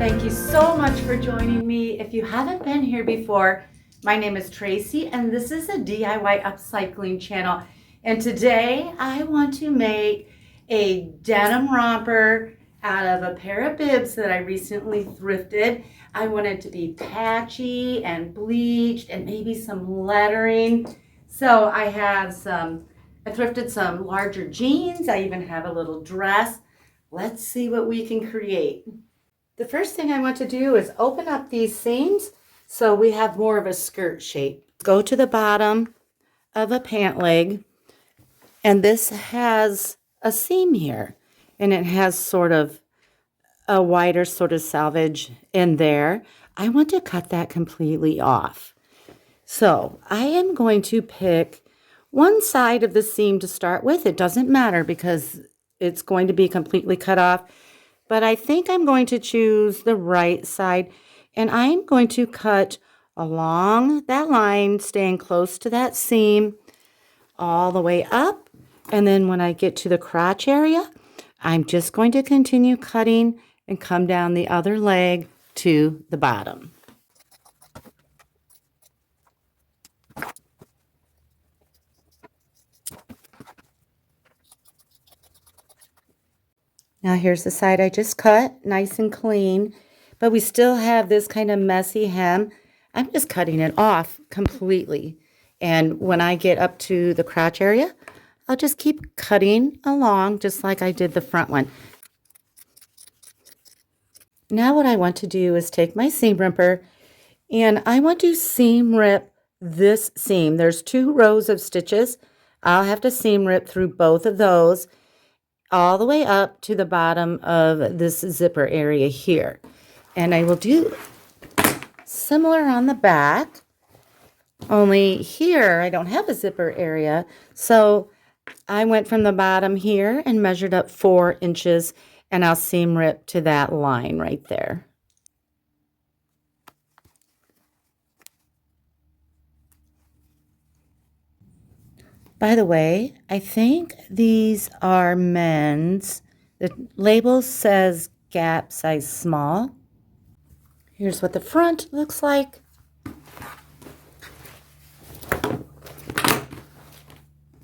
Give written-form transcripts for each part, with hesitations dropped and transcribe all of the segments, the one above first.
Thank you so much for joining me. If you haven't been here before, my name is Tracy and this is a DIY upcycling channel. And today I want to make a denim romper out of a pair of bibs that I recently thrifted. I want it to be patchy and bleached and maybe some lettering. So I thrifted some larger jeans. I even have a little dress. Let's see what we can create. The first thing I want to do is open up these seams so we have more of a skirt shape. Go to the bottom of a pant leg, and this has a seam here, and it has sort of a wider sort of selvage in there. I want to cut that completely off. So I am going to pick one side of the seam to start with. It doesn't matter because it's going to be completely cut off. But I think I'm going to choose the right side, and I'm going to cut along that line, staying close to that seam, all the way up. And then when I get to the crotch area, I'm just going to continue cutting and come down the other leg to the bottom. Now here's the side I just cut, nice and clean, but we still have this kind of messy hem. I'm just cutting it off completely. And when I get up to the crotch area, I'll just keep cutting along just like I did the front one. Now what I want to do is take my seam ripper and I want to seam rip this seam. There's 2 rows of stitches. I'll have to seam rip through both of those, all the way up to the bottom of this zipper area here. And I will do similar on the back, only here I don't have a zipper area. So I went from the bottom here and measured up 4 inches, and I'll seam rip to that line right there. By the way, I think these are men's. The label says Gap size small. Here's what the front looks like.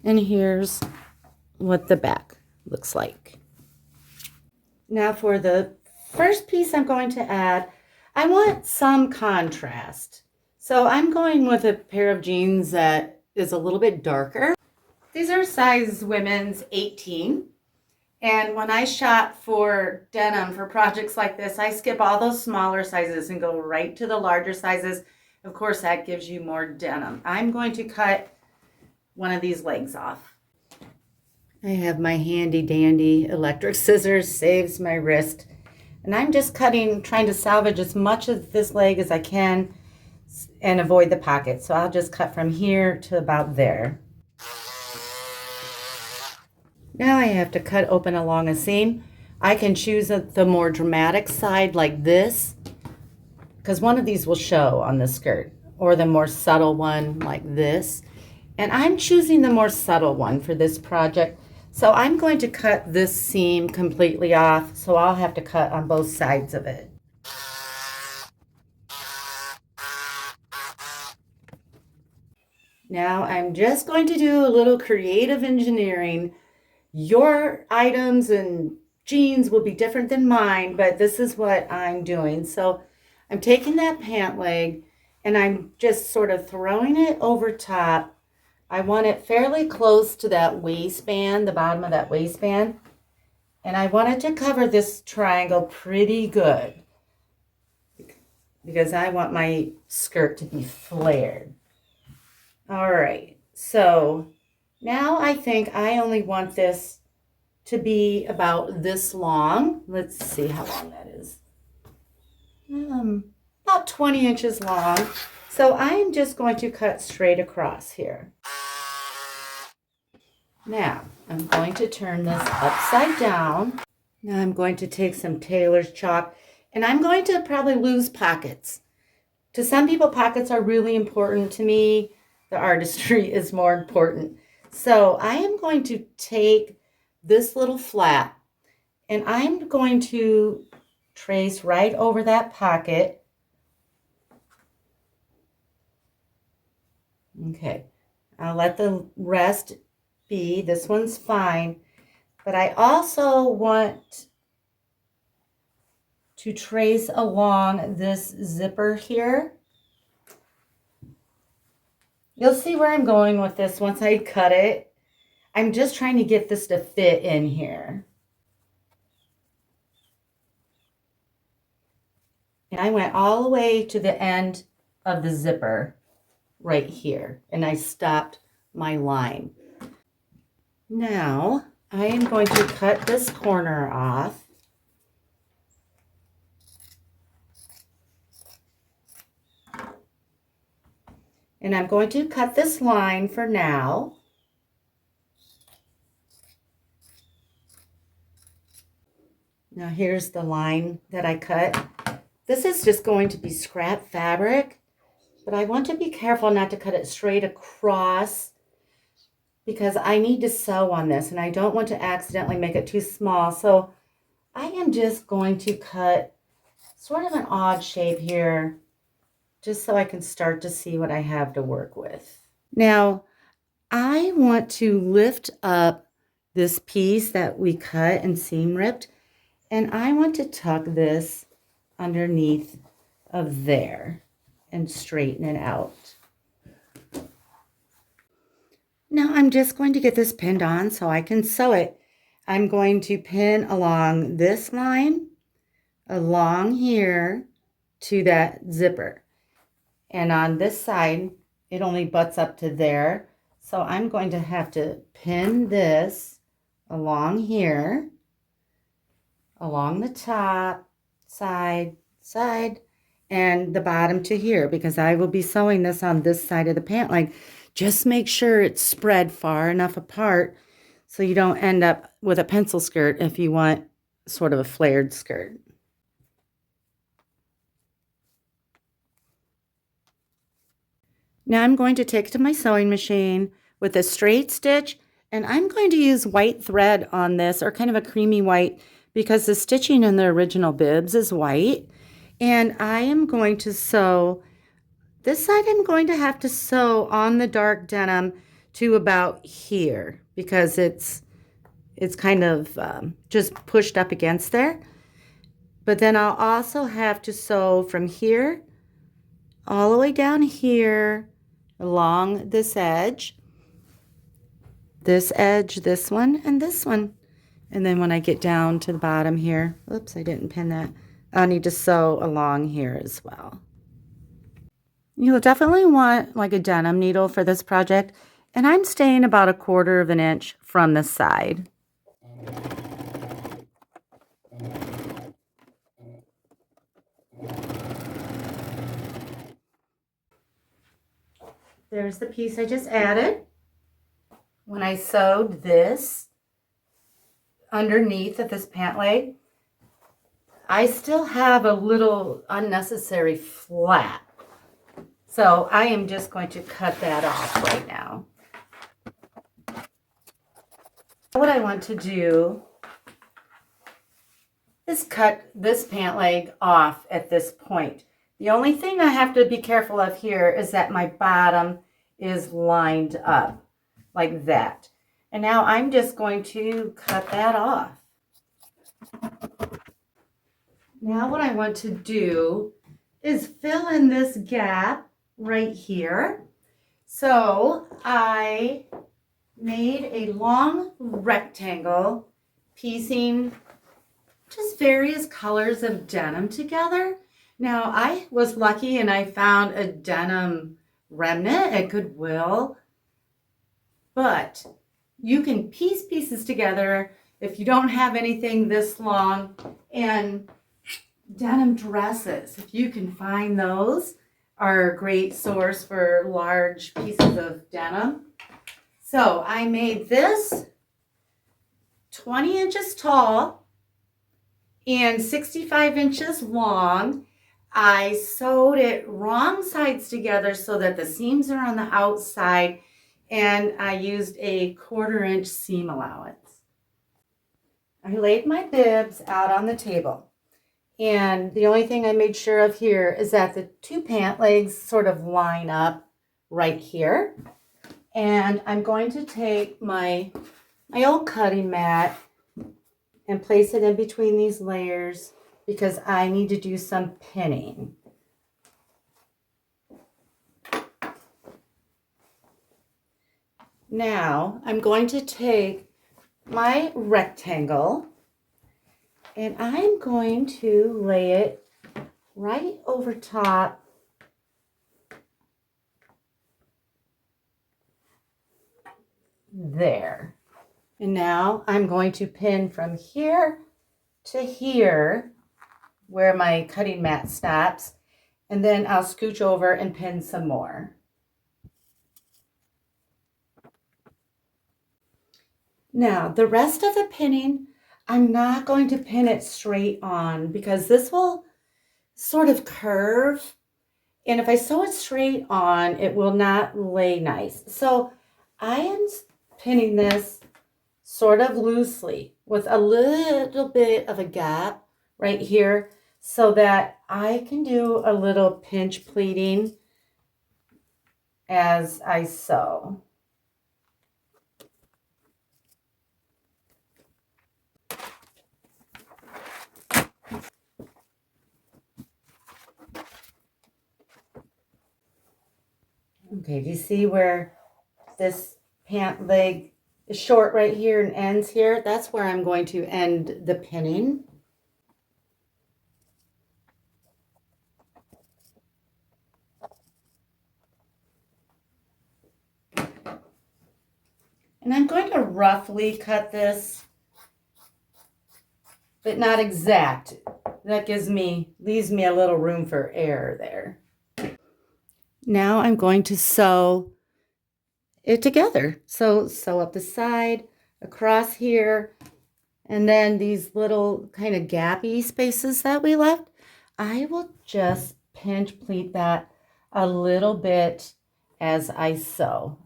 And here's what the back looks like. Now for the first piece I'm going to add, I want some contrast. So I'm going with a pair of jeans that is a little bit darker. These are size women's 18. And when I shop for denim for projects like this, I skip all those smaller sizes and go right to the larger sizes. Of course, that gives you more denim. I'm going to cut one of these legs off. I have my handy dandy electric scissors, saves my wrist. And I'm just cutting, trying to salvage as much of this leg as I can and avoid the pocket. So I'll just cut from here to about there. Now I have to cut open along a seam. I can choose the more dramatic side like this, because one of these will show on the skirt, or the more subtle one like this. And I'm choosing the more subtle one for this project. So I'm going to cut this seam completely off, so I'll have to cut on both sides of it. Now I'm just going to do a little creative engineering. Your items and jeans will be different than mine, but this is what I'm doing. So I'm taking that pant leg and I'm just sort of throwing it over top. I want it fairly close to that waistband, the bottom of that waistband. And I wanted to cover this triangle pretty good because I want my skirt to be flared. All right, so now I think I only want this to be about this long. Let's see how long that is. About 20 inches long. So I'm just going to cut straight across here. Now I'm going to turn this upside down. Now I'm going to take some tailor's chalk and I'm going to probably lose pockets. To some people, pockets are really important. To me, the artistry is more important. So I am going to take this little flap and I'm going to trace right over that pocket. Okay, I'll let the rest be. This one's fine. But I also want to trace along this zipper here. You'll see where I'm going with this once I cut it. I'm just trying to get this to fit in here. And I went all the way to the end of the zipper right here, and I stopped my line. Now I am going to cut this corner off. And I'm going to cut this line for now. Now here's the line that I cut. This is just going to be scrap fabric, but I want to be careful not to cut it straight across because I need to sew on this and I don't want to accidentally make it too small. So I am just going to cut sort of an odd shape here just so I can start to see what I have to work with. Now, I want to lift up this piece that we cut and seam ripped, and I want to tuck this underneath of there and straighten it out. Now I'm just going to get this pinned on so I can sew it. I'm going to pin along this line, along here to that zipper. And on this side, it only butts up to there. So I'm going to have to pin this along here, along the top, side, and the bottom to here, because I will be sewing this on this side of the pant leg. Just make sure it's spread far enough apart so you don't end up with a pencil skirt if you want sort of a flared skirt. Now I'm going to take it to my sewing machine with a straight stitch, and I'm going to use white thread on this, or kind of a creamy white, because the stitching in the original bibs is white. And I am going to sew this side. I'm going to have to sew on the dark denim to about here because it's kind of just pushed up against there. But then I'll also have to sew from here all the way down here along this edge, this one, and this one. And then when I get down to the bottom here, oops, I didn't pin that. I'll need to sew along here as well. You'll definitely want like a denim needle for this project, and I'm staying about 1/4 of an inch from the side. There's the piece I just added. When I sewed this underneath of this pant leg, I still have a little unnecessary flap. So I am just going to cut that off right now. What I want to do is cut this pant leg off at this point. The only thing I have to be careful of here is that my bottom is lined up like that. And now I'm just going to cut that off. Now what I want to do is fill in this gap right here. So I made a long rectangle piecing just various colors of denim together. Now I was lucky and I found a denim remnant at Goodwill, but you can piece pieces together if you don't have anything this long. And denim dresses, if you can find those, are a great source for large pieces of denim. So I made this 20 inches tall and 65 inches long. I sewed it wrong sides together so that the seams are on the outside, and I used a 1/4 inch seam allowance. I laid my bibs out on the table, And the only thing I made sure of here is that the two pant legs sort of line up right here. And I'm going to take my old cutting mat and place it in between these layers because I need to do some pinning. Now I'm going to take my rectangle and I'm going to lay it right over top there. And now I'm going to pin from here to here where my cutting mat stops, and then I'll scooch over and pin some more. Now the rest of the pinning, I'm not going to pin it straight on because this will sort of curve, and if I sew it straight on, it will not lay nice. So I am pinning this sort of loosely with a little bit of a gap right here so that I can do a little pinch pleating as I sew. Okay, do you see where this pant leg is short right here and ends here? That's where I'm going to end the pinning. And I'm going to roughly cut this, but not exact. That leaves me a little room for error there. Now I'm going to sew it together. So sew up the side, across here, and then these little kind of gappy spaces that we left, I will just pinch pleat that a little bit as I sew.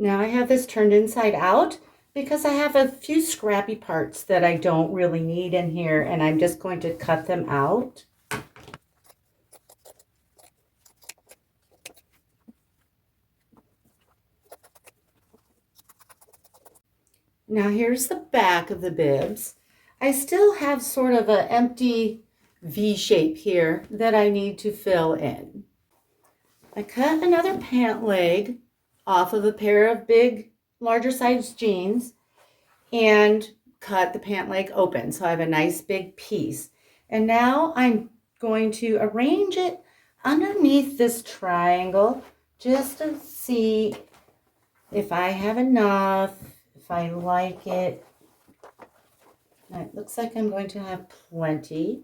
Now I have this turned inside out because I have a few scrappy parts that I don't really need in here, and I'm just going to cut them out. Now here's the back of the bibs. I still have sort of an empty V shape here that I need to fill in. I cut another pant leg off of a pair of big, larger size jeans and cut the pant leg open. So I have a nice big piece. And now I'm going to arrange it underneath this triangle just to see if I have enough, if I like it. It looks like I'm going to have plenty.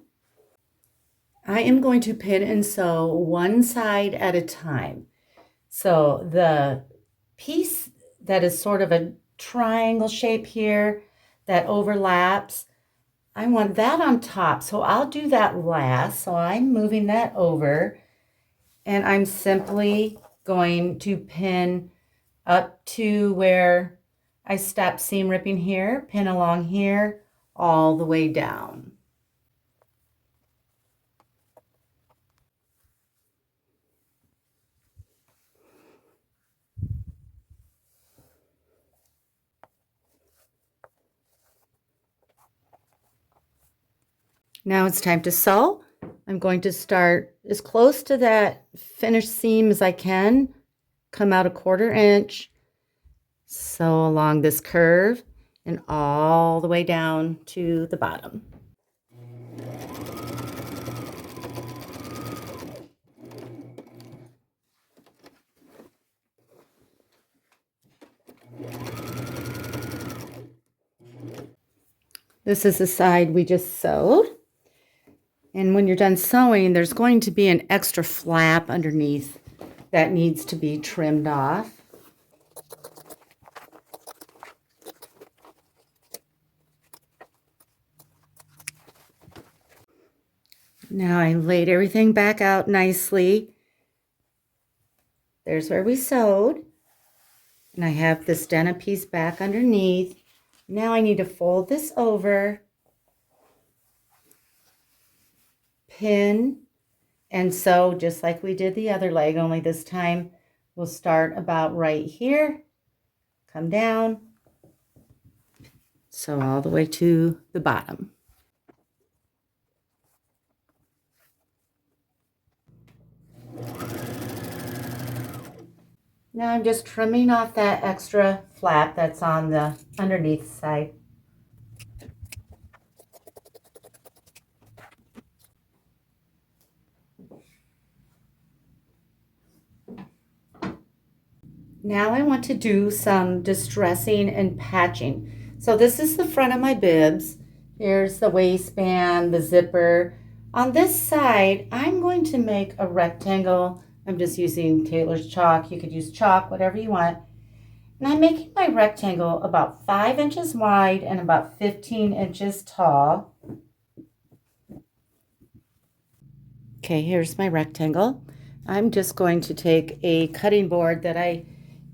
I am going to pin and sew one side at a time. So the piece that is sort of a triangle shape here that overlaps, I want that on top. So I'll do that last. So I'm moving that over and I'm simply going to pin up to where I stop seam ripping here, pin along here, all the way down. Now it's time to sew. I'm going to start as close to that finished seam as I can, come out a 1/4 inch, sew along this curve and all the way down to the bottom. This is the side we just sewed. And when you're done sewing, there's going to be an extra flap underneath that needs to be trimmed off. Now I laid everything back out nicely. There's where we sewed. And I have this denim piece back underneath. Now I need to fold this over, pin, and sew just like we did the other leg, only this time we'll start about right here, come down, sew all the way to the bottom. Now I'm just trimming off that extra flap that's on the underneath side. Now I want to do some distressing and patching. So this is the front of my bibs. Here's the waistband, the zipper. On this side, I'm going to make a rectangle. I'm just using Taylor's chalk. You could use chalk, whatever you want. And I'm making my rectangle about 5 inches wide and about 15 inches tall. Okay, here's my rectangle. I'm just going to take a cutting board that I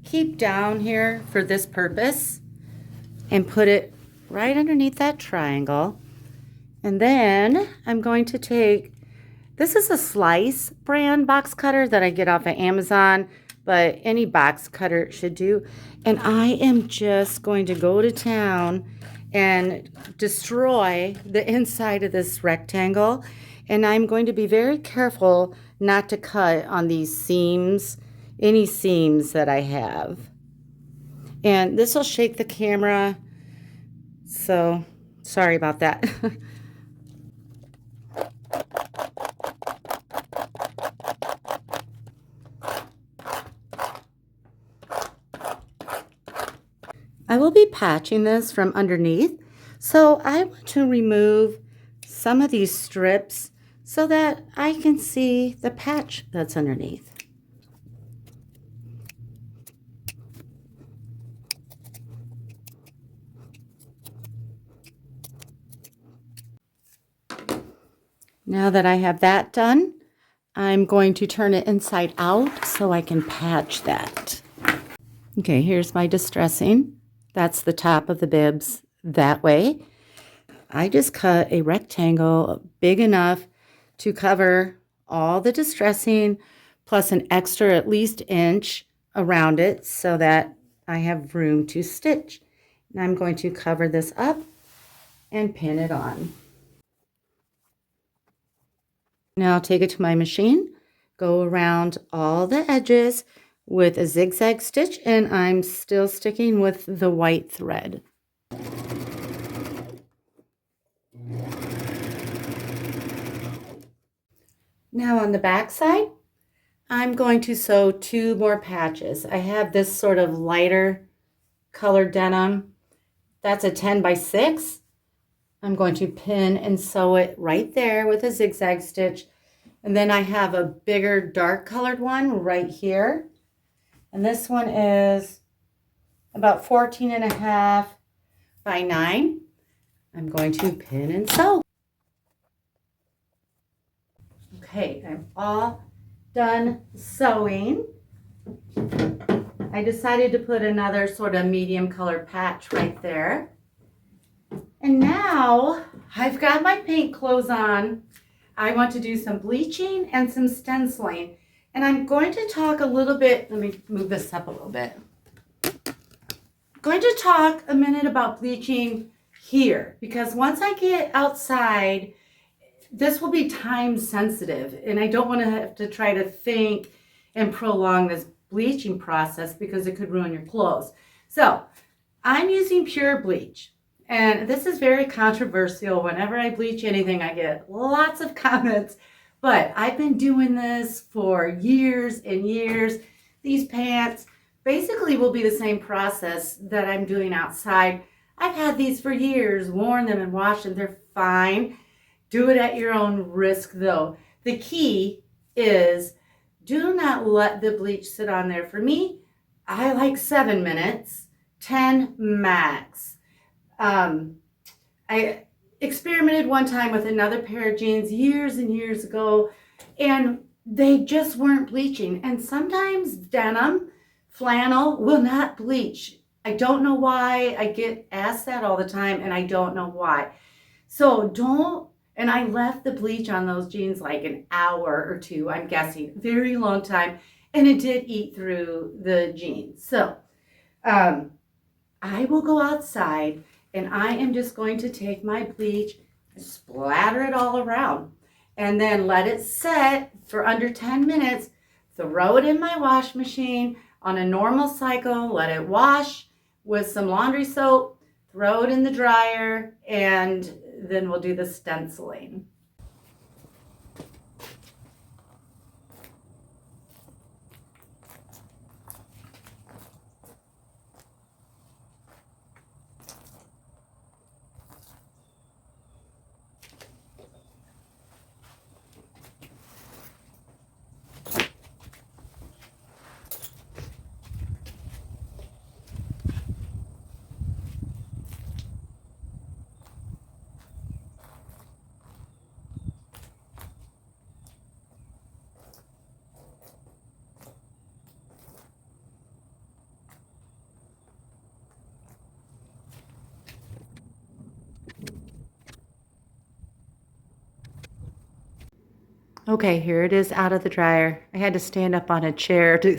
keep down here for this purpose and put it right underneath that triangle. And then I'm going to take, this is a Slice brand box cutter that I get off of Amazon, but any box cutter should do. And I am just going to go to town and destroy the inside of this rectangle. And I'm going to be very careful not to cut on these seams, any seams that I have. And this will shake the camera, so sorry about that. I will be patching this from underneath, so I want to remove some of these strips so that I can see the patch that's underneath. Now that I have that done, I'm going to turn it inside out so I can patch that. Okay, here's my distressing. That's the top of the bibs that way. I just cut a rectangle big enough to cover all the distressing plus an extra at least inch around it so that I have room to stitch. And I'm going to cover this up and pin it on. Now I'll take it to my machine, go around all the edges with a zigzag stitch, and I'm still sticking with the white thread. Now on the back side, I'm going to sew 2 more patches. I have this sort of lighter colored denim. That's a 10 by 6. I'm going to pin and sew it right there with a zigzag stitch. And then I have a bigger dark colored one right here. And this one is about 14.5 by 9. I'm going to pin and sew. Okay, I'm all done sewing. I decided to put another sort of medium color patch right there. And now I've got my paint clothes on. I want to do some bleaching and some stenciling. And I'm going to talk a little bit, let me move this up a little bit. I'm going to talk a minute about bleaching here, because once I get outside, this will be time sensitive, and I don't want to have to try to think and prolong this bleaching process because it could ruin your clothes. So I'm using pure bleach. And this is very controversial. Whenever I bleach anything, I get lots of comments. But I've been doing this for years and years. These pants basically will be the same process that I'm doing outside. I've had these for years, worn them and washed them. They're fine. Do it at your own risk, though. The key is do not let the bleach sit on there. For me, I like 7 minutes, 10 max. experimented one time with another pair of jeans years and years ago, and they just weren't bleaching. And sometimes denim, flannel will not bleach. I don't know why. I get asked that all the time, and I don't know why. So don't, and I left the bleach on those jeans like an hour or two, I'm guessing, very long time, and it did eat through the jeans. So I will go outside, and I am just going to take my bleach, splatter it all around, and then let it set for under 10 minutes, throw it in my wash machine on a normal cycle, let it wash with some laundry soap, throw it in the dryer, and then we'll do the stenciling. Okay, here it is out of the dryer. I had to stand up on a chair to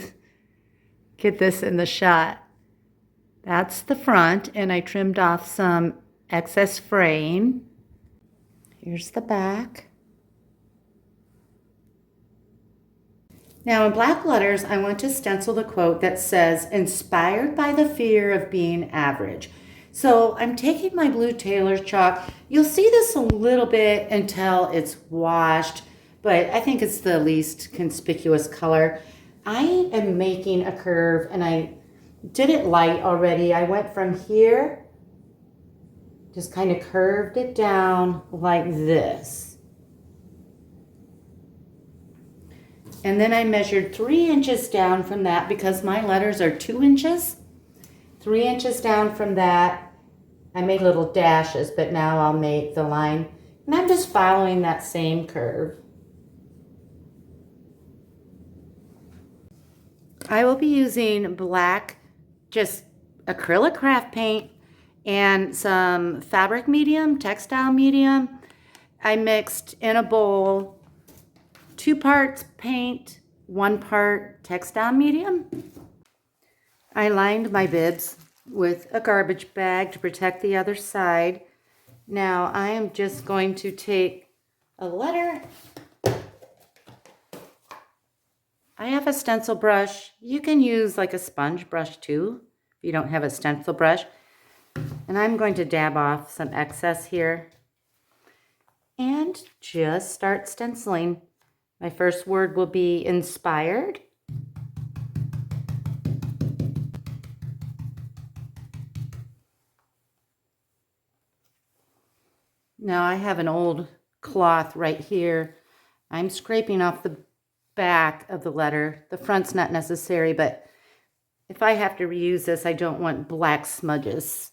get this in the shot. That's the front, and I trimmed off some excess fraying. Here's the back. Now in black letters, I want to stencil the quote that says, "Inspired by the fear of being average." So I'm taking my blue tailor's chalk. You'll see this a little bit until it's washed, but I think it's the least conspicuous color. I am making a curve, and I did it light already. I went from here, just kind of curved it down like this. And then I measured 3 inches down from that because my letters are 2 inches. 3 inches down from that, I made little dashes, but now I'll make the line. And I'm just following that same curve. I will be using black, just acrylic craft paint, and some fabric medium, textile medium. I mixed in a bowl 2 parts paint, 1 part textile medium. I lined my bibs with a garbage bag to protect the other side. Now I am just going to take a letter. I have a stencil brush. You can use like a sponge brush too, if you don't have a stencil brush. And I'm going to dab off some excess here and just start stenciling. My first word will be inspired. Now I have an old cloth right here. I'm scraping off the back of the letter. The front's not necessary, but if I have to reuse this, I don't want black smudges.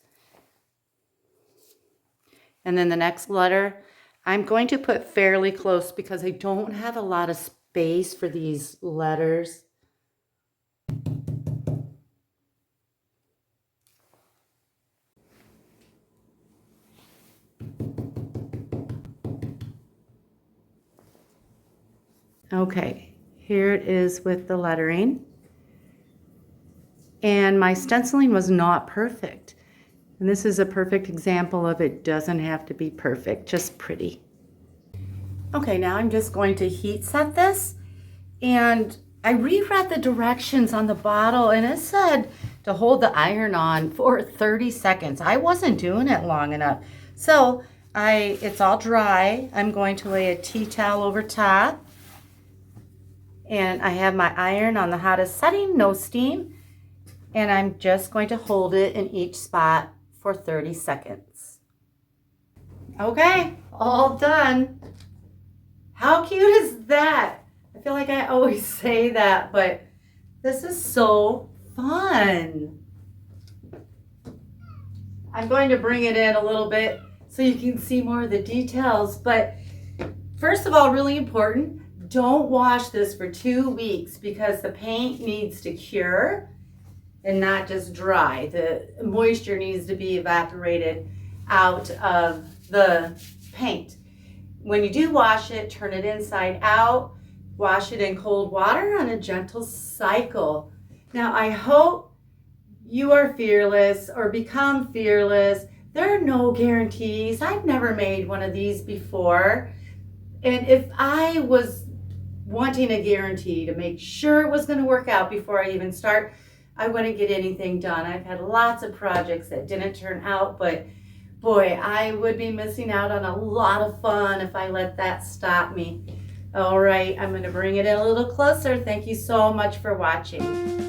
And then the next letter, I'm going to put fairly close because I don't have a lot of space for these letters. Okay, here it is with the lettering. And my stenciling was not perfect. And this is a perfect example of it doesn't have to be perfect, just pretty. Okay, now I'm just going to heat set this. And I reread the directions on the bottle, and it said to hold the iron on for 30 seconds. I wasn't doing it long enough. So it's all dry. I'm going to lay a tea towel over top. And I have my iron on the hottest setting, no steam. And I'm just going to hold it in each spot for 30 seconds. Okay, all done. How cute is that? I feel like I always say that, but this is so fun. I'm going to bring it in a little bit so you can see more of the details. But first of all, really important, don't wash this for 2 weeks because the paint needs to cure and not just dry. The moisture needs to be evaporated out of the paint. When you do wash it, turn it inside out, wash it in cold water on a gentle cycle. Now, I hope you are fearless or become fearless. There are no guarantees. I've never made one of these before. And if I was wanting a guarantee to make sure it was going to work out before I even start, I wouldn't get anything done. I've had lots of projects that didn't turn out, but boy, I would be missing out on a lot of fun if I let that stop me. All right, I'm going to bring it in a little closer. Thank you so much for watching.